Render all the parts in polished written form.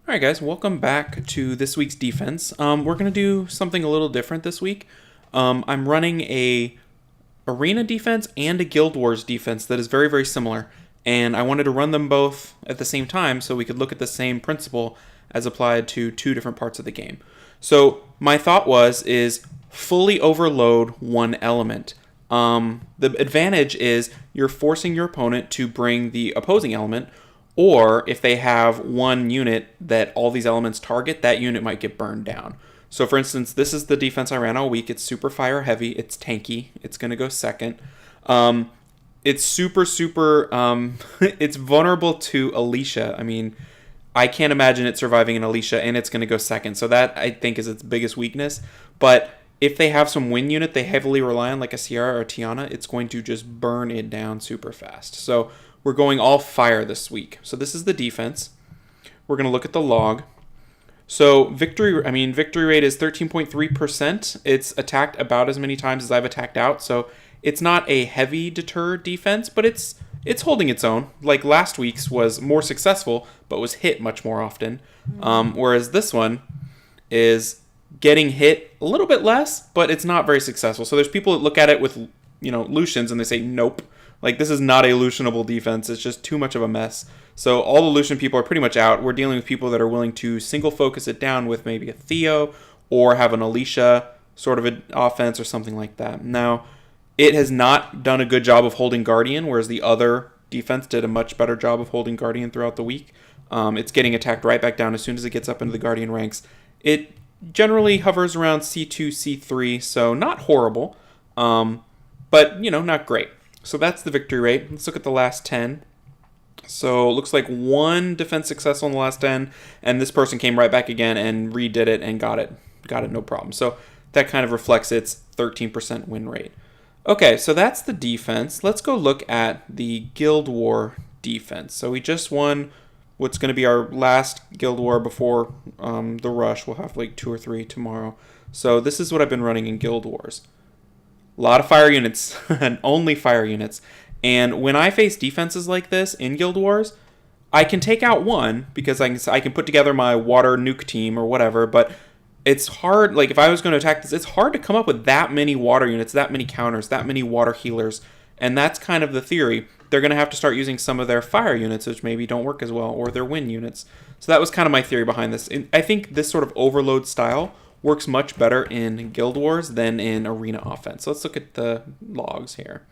All right, guys, welcome back to this week's defense. We're going to do something a little different this week. I'm running a arena defense and a Guild Wars defense that is very, very similar, and I wanted to run them both at the same time so we could look at the same principle as applied to two different parts of the game. So my thought is fully overload one element. The advantage is you're forcing your opponent to bring the opposing element, or if they have one unit that all these elements target, that unit might get burned down. So for instance, this is the defense I ran all week. It's super fire heavy. It's tanky. It's going to go second. It's super, it's vulnerable to Alicia. I mean, I can't imagine it surviving an Alicia, and it's going to go second. So that, I think, is its biggest weakness. But if they have some win unit they heavily rely on, like a Ciara or Tiana, it's going to just burn it down super fast. So we're going all fire this week. So this is the defense. We're going to look at the log. So victory rate is 13.3%. It's attacked about as many times as I've attacked out. So it's not a heavy deter defense, but it's holding its own. Like last week's was more successful, but was hit much more often. Whereas this one is getting hit a little bit less, but it's not very successful. So there's people that look at it with, Lucians and they say, nope. Like, this is not a Lucianable defense. It's just too much of a mess. So all the Lucian people are pretty much out. We're dealing with people that are willing to single focus it down with maybe a Theo or have an Alicia sort of an offense or something like that. Now, it has not done a good job of holding Guardian, whereas the other defense did a much better job of holding Guardian throughout the week. It's getting attacked right back down as soon as it gets up into the Guardian ranks. It generally hovers around C2, C3, so not horrible, but, not great. So that's the victory rate. Let's look at the last 10. So it looks like one defense successful in the last 10, and this person came right back again and redid it and got it no problem. So that kind of reflects its 13% win rate. Okay, so that's the defense. Let's go look at the Guild War defense. So we just won what's going to be our last Guild War before the rush. We'll have like 2 or 3 tomorrow. So this is what I've been running in Guild Wars. A lot of fire units, and only fire units. And when I face defenses like this in Guild Wars, I can take out one because I can put together my water nuke team or whatever, but it's hard. Like, if I was going to attack this, it's hard to come up with that many water units, that many counters, that many water healers. And that's kind of the theory. They're going to have to start using some of their fire units, which maybe don't work as well, or their wind units. So that was kind of my theory behind this. And I think this sort of overload style works much better in Guild Wars than in Arena offense. So let's look at the logs here.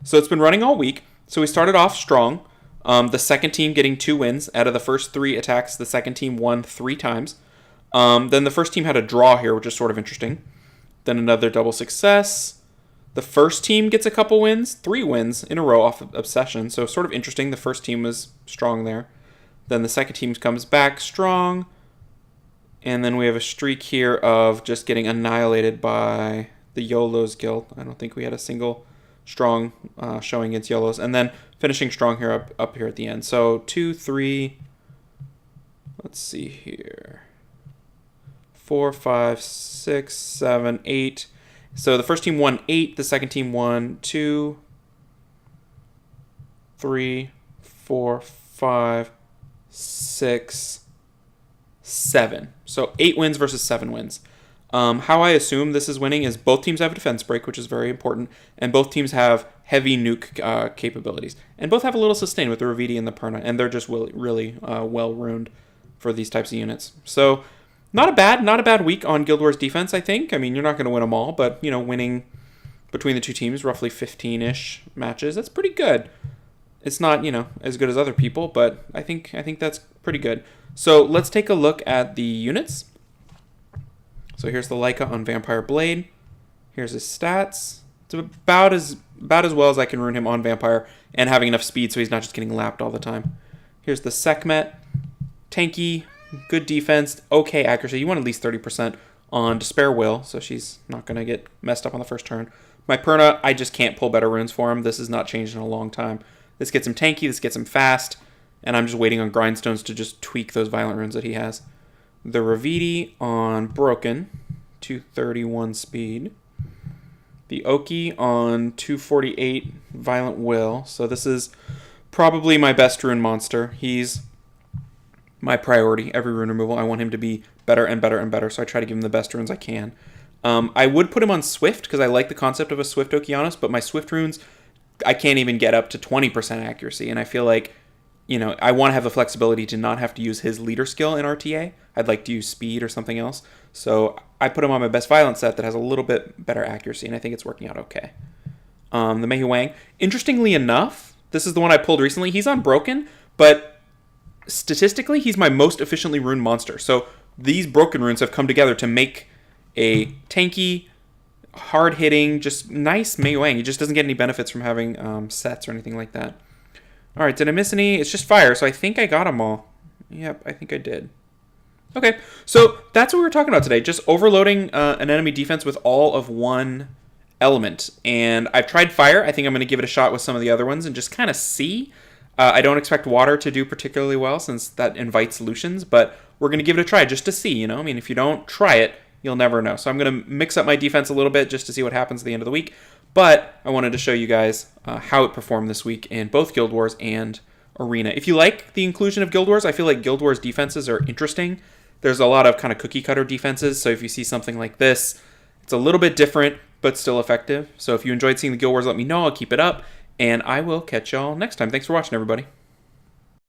So it's been running all week. So we started off strong. The second team getting 2 wins. Out of the first 3 attacks, the second team won 3 times. Then the first team had a draw here, which is sort of interesting. Then another double success. The first team gets a couple wins, 3 wins in a row off of Obsession. So sort of interesting. The first team was strong there. Then the second team comes back strong. And then we have a streak here of just getting annihilated by the YOLOs guild. I don't think we had a single strong showing against YOLOs. And then finishing strong here up here at the end. So 2, 3, let's see here. 4, 5, 6, 7, 8. So the first team won 8. The second team won 2, 3, 4, 5, 6, 7. So 8 wins versus 7 wins. How I assume this is winning is both teams have a defense break, which is very important, and both teams have heavy nuke capabilities. And both have a little sustain with the Ravidi and the Perna, and they're just really well ruined for these types of units. So not a bad week on Guild Wars defense, I think. I mean, you're not going to win them all, but, winning between the two teams, roughly 15-ish matches, that's pretty good. It's not, as good as other people, but I think that's pretty good. So let's take a look at the units. So here's the Leica on Vampire Blade. Here's his stats. It's about as well as I can ruin him on Vampire and having enough speed so he's not just getting lapped all the time. Here's the Sekhmet. Tanky, good defense, okay accuracy. You want at least 30% on Despair Will, so she's not going to get messed up on the first turn. My Perna, I just can't pull better runes for him. This has not changed in a long time. This gets him tanky, this gets him fast, and I'm just waiting on Grindstones to just tweak those violent runes that he has. The Ravidi on Broken, 231 speed. The Oki on 248 Violent Will. So this is probably my best rune monster. He's my priority. Every rune removal, I want him to be better and better and better, so I try to give him the best runes I can. I would put him on Swift because I like the concept of a Swift Okeanos, but my Swift runes, I can't even get up to 20% accuracy, and I feel like, I want to have the flexibility to not have to use his leader skill in RTA. I'd like to use speed or something else. So I put him on my best violence set that has a little bit better accuracy, and I think it's working out okay. The Mei Wang, interestingly enough, this is the one I pulled recently. He's on Broken, but statistically, he's my most efficiently runed monster. So these Broken runes have come together to make a tanky, hard-hitting, just nice Mei Wang. He just doesn't get any benefits from having sets or anything like that. All right, did I miss any? It's just fire, so I think I got them all. Yep, I think I did. Okay, so that's what we were talking about today, just overloading an enemy defense with all of one element. And I've tried fire. I think I'm going to give it a shot with some of the other ones and just kind of see. I don't expect water to do particularly well since that invites Lucians, but we're going to give it a try just to see, I mean, if you don't try it, you'll never know. So I'm going to mix up my defense a little bit just to see what happens at the end of the week. But I wanted to show you guys how it performed this week in both Guild Wars and Arena. If you like the inclusion of Guild Wars, I feel like Guild Wars defenses are interesting. There's a lot of kind of cookie cutter defenses, so if you see something like this, it's a little bit different, but still effective. So if you enjoyed seeing the Guild Wars, let me know. I'll keep it up, and I will catch y'all next time. Thanks for watching, everybody.